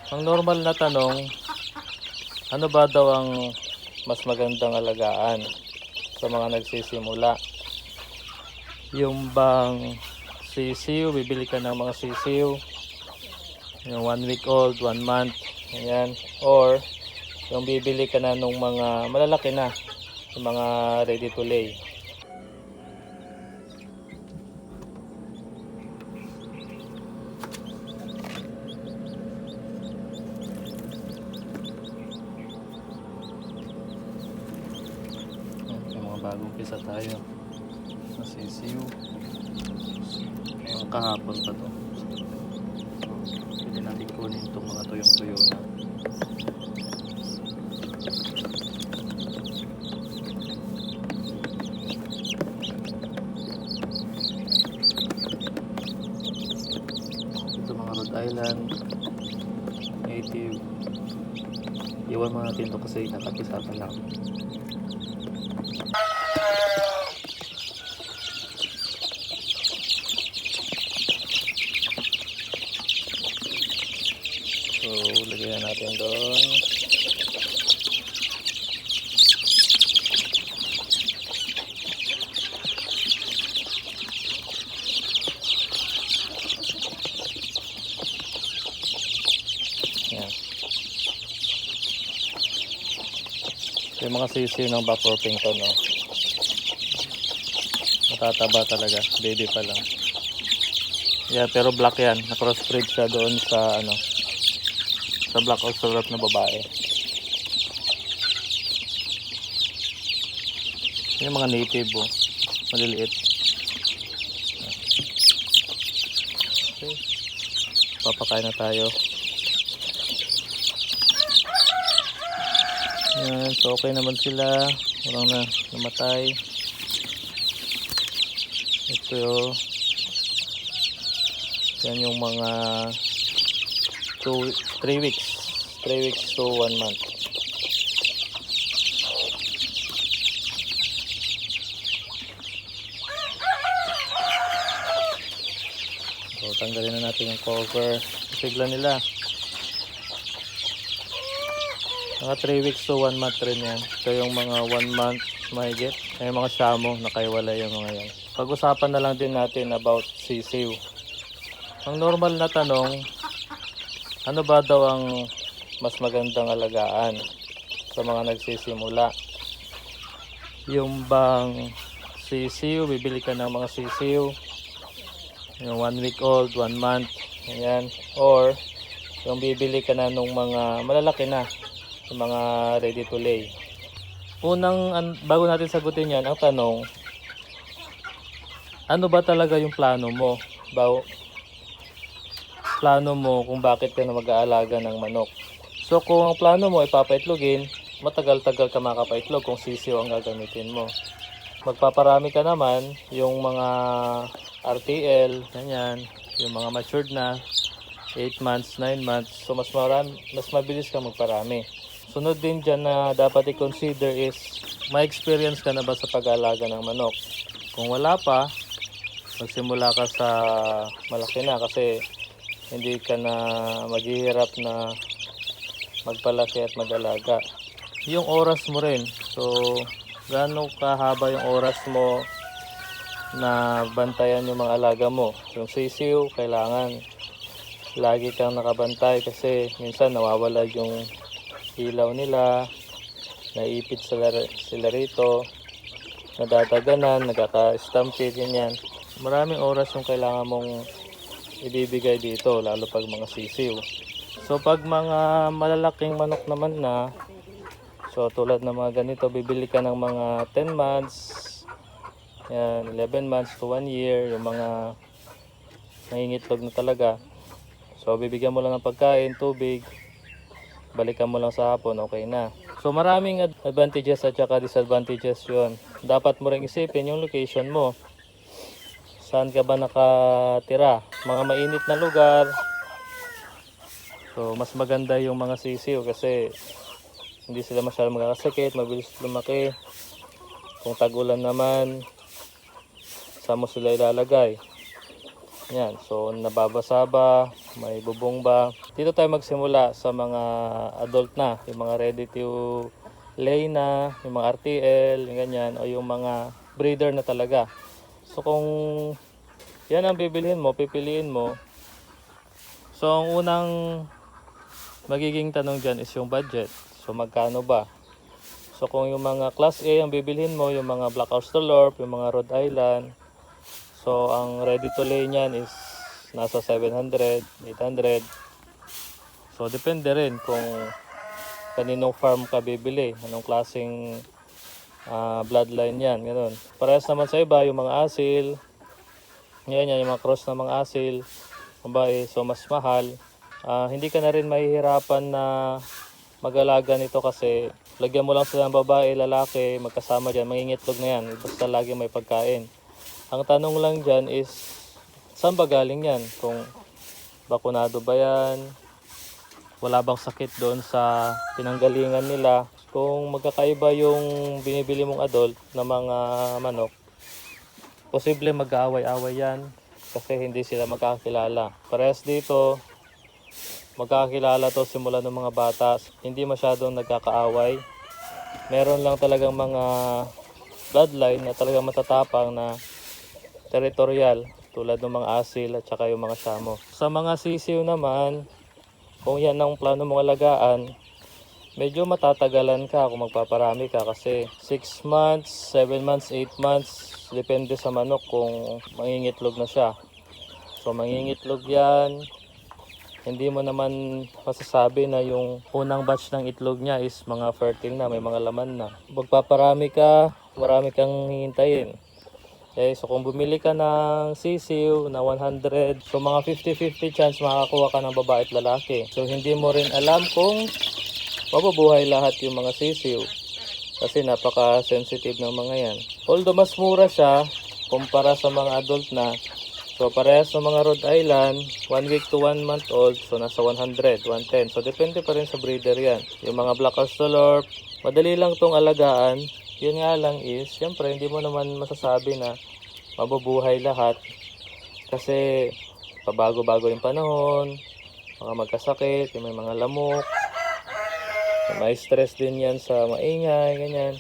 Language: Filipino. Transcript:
Ang normal na tanong, ano ba daw ang mas magandang alagaan sa mga nagsisimula? Yung bang sisiw, bibili ka ng mga sisiw, yung 1 week old, 1 month, ayan. Or yung bibili ka na nung mga malalaki na, yung mga ready to lay. May mga bagong pisa tayo. Masisiw. Yung kahapon pa to. Pwede natin kunin itong mga tuyong-tuyo na. Ito mga Rhode Island native. Iwan mo natin ito kasi nakapisapan lang. So, lagyan natin doon. Yan. Yung mga sisiw ng Buck Orpington, no? Matataba talaga. Baby pa lang. Yeah, pero black yan. Na-crossbreed siya doon sa ano, sa Black Ocelot na babae. Yung mga native, oh. Maliliit. Okay. Papakain na tayo. Yan, so okay naman sila. Walang na namatay. Ito, yan yung mga 3 weeks. 3 weeks to 1 month. So, tanggalin na natin yung cover. Sigla nila. Mga 3 weeks to 1 month rin yan. Ito yung mga 1 month mahigit. Yung mga shamo, nakaiwalay yung mga yan. Pag-usapan na lang din natin about sisiw. Ang normal na tanong, ano ba daw ang mas magandang alagaan sa mga nagsisimula? Yung bang sisiw, bibili ka ng mga sisiw, yung 1 week old, 1 month, ayan. Or yung bibili ka na nung mga malalaki na, yung mga ready to lay. Bago natin sagutin yan, ang tanong, ano ba talaga yung plano mo? Plano mo kung bakit ka na mag-aalaga ng manok. So kung ang plano mo ay papaitlogin, matagal-tagal ka makapaitlog kung sisiw ang gagamitin mo. Magpaparami ka naman yung mga RTL, ganyan, yung mga matured na 8 months, 9 months. So mas mabilis ka magparami. Sunod din dyan na dapat i-consider is may experience ka na ba sa pag-aalaga ng manok. Kung wala pa, magsimula ka sa malaki na kasi hindi ka na maghihirap na magpalaki at mag-alaga. Yung oras mo rin. So, gaano kahaba yung oras mo na bantayan yung mga alaga mo. Yung sisiw, kailangan lagi kang nakabantay kasi minsan nawawala yung ilaw nila, naiipit sila rito, nadadaganan, nagkaka-stampede, yan. Maraming oras yung kailangan mong ibibigay dito, lalo pag mga sisiw. So pag mga malalaking manok naman na, so tulad ng mga ganito, bibili ka ng mga 10 months, yan, 11 months to 1 year, yung mga nangingitlog na talaga. So bibigyan mo lang ng pagkain, tubig, balikan mo lang sa hapon, okay na. So maraming advantages at saka disadvantages yun. Dapat mo rin isipin yung location mo. Saan ka ba nakatira? Mga mainit na lugar. So mas maganda yung mga sisiw kasi hindi sila masyadong magkakasakit, mabilis lumaki. Kung tag-ulan naman, saan mo sila ilalagay? Yan, so nababasa ba, may bubong ba. Dito tayo magsimula sa mga adult na, yung mga ready to lay na, yung mga RTL, yung ganyan, o yung mga breeder na talaga. So kung yan ang bibilhin mo, pipiliin mo. So ang unang magiging tanong dyan is yung budget. So magkano ba? So kung yung mga Class A ang bibilhin mo, yung mga Black Australorp, yung mga Rhode Island, so ang ready to lay niyan is nasa 700, 800. So depende rin kung kaninong farm ka bibili, anong klaseng bloodline yan, ganun. Parehas naman sa iba, yung mga asil, yan, yung mga cross na mga asil, babae, so mas mahal. Hindi ka na rin mahihirapan na mag-alaga nito kasi lagyan mo lang sila ng babae, lalaki, magkasama dyan, mangingitlog na yan, basta lagi may pagkain. Ang tanong lang dyan is, saan ba galing yan? Kung bakunado ba yan? Wala bang sakit doon sa pinanggalingan nila? Kung magkakaiba yung binibili mong adult na mga manok, posible mag-aaway-away yan kasi hindi sila magkakilala. Parehas dito, magkakilala to simula ng mga bata. Hindi masyadong nagkakaaway. Meron lang talagang mga bloodline na talagang matatapang na territorial tulad ng mga asil at saka yung mga shamo. Sa mga sisiw naman, kung yan ang plano mong alagaan, medyo matatagalan ka kung magpaparami ka kasi 6 months, 7 months, 8 months, depende sa manok kung mangingitlog na siya. So mangingitlog yan, hindi mo naman masasabi na yung unang batch ng itlog niya is mga fertile na, may mga laman na. Magpaparami ka, marami kang hihintayin. Okay, so kung bumili ka ng sisiw na 100, so mga 50-50 chance makakakuha ka ng babae at lalaki. So hindi mo rin alam kung mabubuhay lahat yung mga sisiw kasi napaka-sensitive ng mga yan. Although mas mura siya kumpara sa mga adult na, so parehas ng mga Rhode Island, 1 week to 1 month old, so nasa 100, 110. So depende pa rin sa breeder yan. Yung mga Black Australorp, madali lang tong alagaan. Yun nga lang is, syempre hindi mo naman masasabi na mabubuhay lahat kasi pabago-bago yung panahon, mga magkasakit, may mga lamok, may stress din yan sa maingay, ganyan.